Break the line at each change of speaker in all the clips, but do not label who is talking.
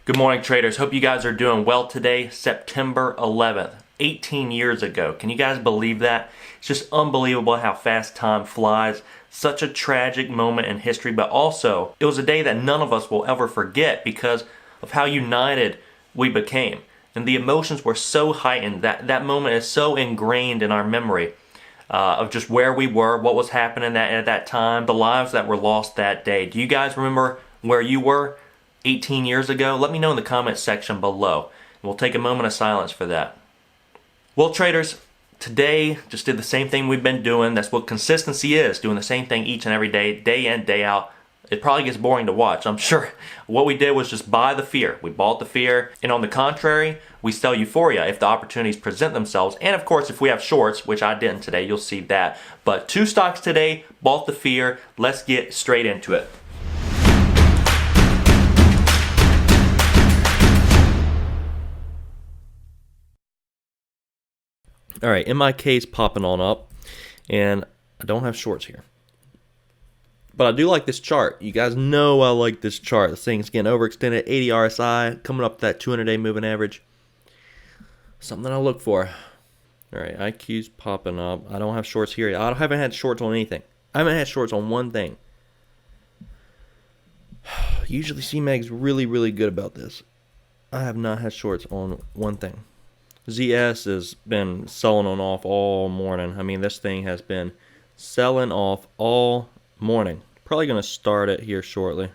Good morning, traders. Hope you guys are doing well today, September 11th, 18 years ago. Can you guys believe that? It's just unbelievable how fast time flies. Such a tragic moment in history, but also it was a day that none of us will ever forget because of how united we became. And the emotions were so heightened. That moment is so ingrained in our memory of just where we were, what was happening at that time, the lives that were lost that day. Do you guys remember where you were 18 years ago? Let me know in the comments section below. We'll take a moment of silence for that. Well, traders, today just did the same thing we've been doing. That's what consistency is, doing the same thing each and every day, day in, day out. It probably gets boring to watch, I'm sure. What we did was just buy the fear. We bought the fear, and on the contrary, we sell euphoria if the opportunities present themselves. And of course, if we have shorts, which I didn't today, you'll see that. But 2 stocks today, bought the fear. Let's get straight into it. All right, in my case, popping on up, and I don't have shorts here. But I do like this chart. You guys know I like this chart. This thing's getting overextended, 80 RSI, coming up to that 200-day moving average. Something I look for. All right, IQ's popping up. I don't have shorts here. I haven't had shorts on anything. I haven't had shorts on one thing. Usually CMEG's really, really good about this. I have not had shorts on one thing. ZS has been selling on off all morning. I mean, this thing has been selling off all morning. Probably going to start it here shortly.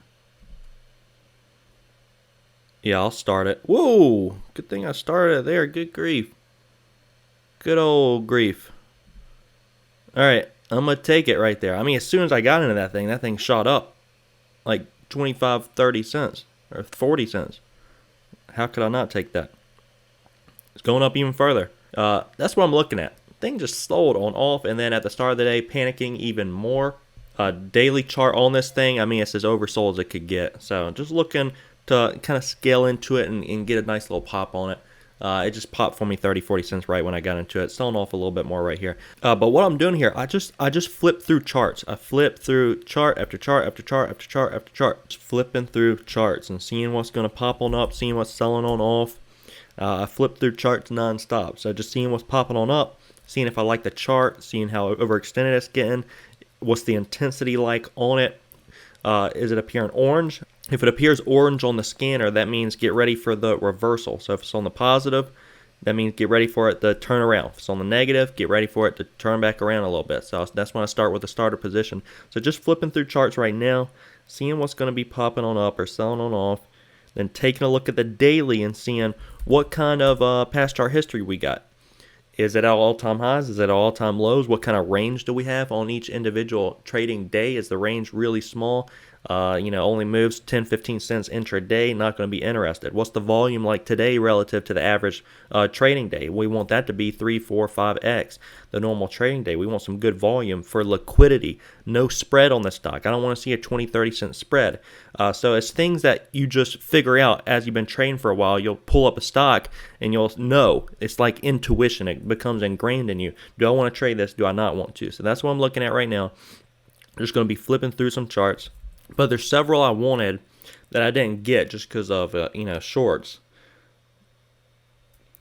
Yeah, I'll start it. Whoa! Good thing I started it there. Good grief. Good old grief. Alright, I'm going to take it right there. I mean, as soon as I got into that thing shot up like 25, 30 cents. Or 40 cents. How could I not take that? It's going up even further. That's what I'm looking at. Thing just sold on off, and then at the start of the day, panicking even more. Daily chart on this thing, I mean, it's as oversold as it could get. So just looking to kind of scale into it and get a nice little pop on it. It just popped for me 30, 40 cents right when I got into it. Selling off a little bit more right here. But what I'm doing here, I just flip through charts. I flip through chart after chart after chart after chart after chart. Just flipping through charts and seeing what's going to pop on up, seeing what's selling on off. I flip through charts non-stop. So just seeing what's popping on up, seeing if I like the chart, seeing how overextended it's getting, what's the intensity like on it. Is it appearing orange? If it appears orange on the scanner, that means get ready for the reversal. So if it's on the positive, that means get ready for it to turn around. If it's on the negative, get ready for it to turn back around a little bit. So that's when I start with the starter position. So just flipping through charts right now, seeing what's going to be popping on up or selling on off, then taking a look at the daily and seeing what kind of past chart history we got. Is it all-time highs? Is it all-time lows? What kind of range do we have on each individual trading day? Is the range really small? Only moves 10, 15 cents intraday. Not going to be interested. What's the volume like today relative to the average trading day? We want that to be 3, 4, 5x the normal trading day. We want some good volume for liquidity. No spread on the stock. I don't want to see a 20, 30 cent spread. So it's things that you just figure out as you've been trading for a while. You'll pull up a stock and you'll know. It's like intuition. It becomes ingrained in you. Do I want to trade this? Do I not want to? So that's what I'm looking at right now. I'm just going to be flipping through some charts. But there's several I wanted that I didn't get just because of shorts.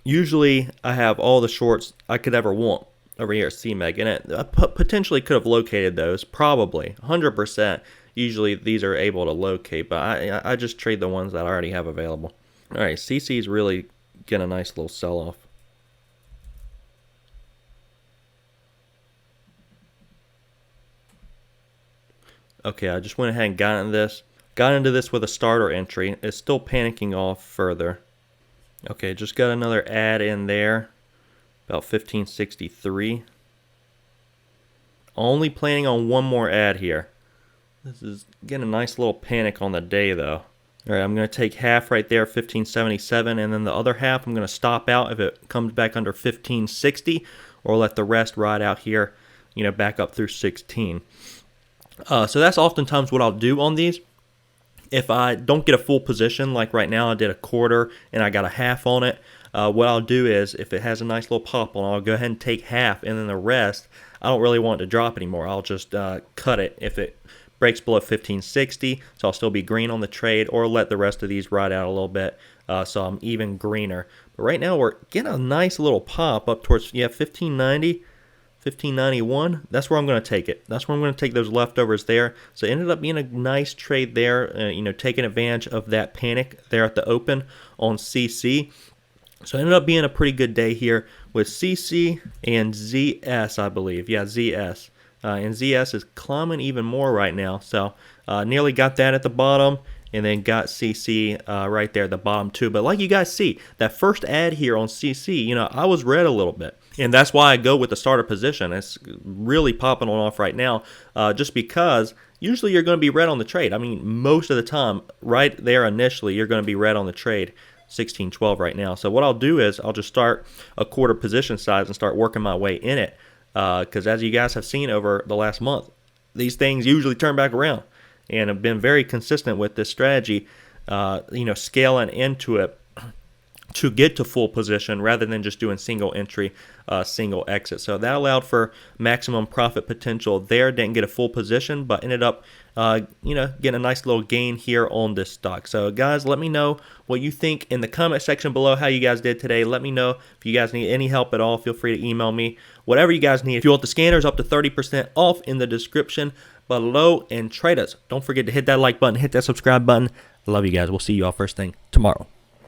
Usually I have all the shorts I could ever want over here at CMEG, and I potentially could have located those, probably 100%. Usually these are able to locate, but I just trade the ones that I already have available. All right, CC's really getting a nice little sell-off. Okay, I just went ahead and got into this. Got into this with a starter entry. It's still panicking off further. Okay, just got another add in there. About 1563. Only planning on one more add here. This is getting a nice little panic on the day though. Alright, I'm going to take half right there, 1577, and then the other half I'm going to stop out if it comes back under 1560, or let the rest ride out here, back up through 16. So that's oftentimes what I'll do on these. If I don't get a full position, like right now I did a quarter and I got a half on it, what I'll do is if it has a nice little pop on, I'll go ahead and take half, and then the rest, I don't really want it to drop anymore. I'll just cut it if it breaks below 1560, so I'll still be green on the trade, or let the rest of these ride out a little bit, so I'm even greener. But right now we're getting a nice little pop up towards 1590. 1591, that's where I'm going to take it. That's where I'm going to take those leftovers there. So it ended up being a nice trade there, taking advantage of that panic there at the open on CC. So it ended up being a pretty good day here with CC and ZS, I believe. Yeah, ZS. And ZS is climbing even more right now. So nearly got that at the bottom, and then got CC right there at the bottom too. But like you guys see, that first ad here on CC, I was red a little bit. And that's why I go with the starter position. It's really popping on off right now, just because usually you're going to be red on the trade. I mean, most of the time, right there initially, you're going to be red on the trade. 1612 right now. So what I'll do is I'll just start a quarter position size and start working my way in it, because as you guys have seen over the last month, these things usually turn back around, and have been very consistent with this strategy, scaling into it to get to full position rather than just doing single entry, single exit. So that allowed for maximum profit potential there. Didn't get a full position, but ended up, getting a nice little gain here on this stock. So guys, let me know what you think in the comment section below, how you guys did today. Let me know if you guys need any help at all. Feel free to email me, whatever you guys need. If you want the scanners, up to 30% off in the description below. And traders, don't forget to hit that like button, hit that subscribe button. I love you guys. We'll see you all first thing tomorrow.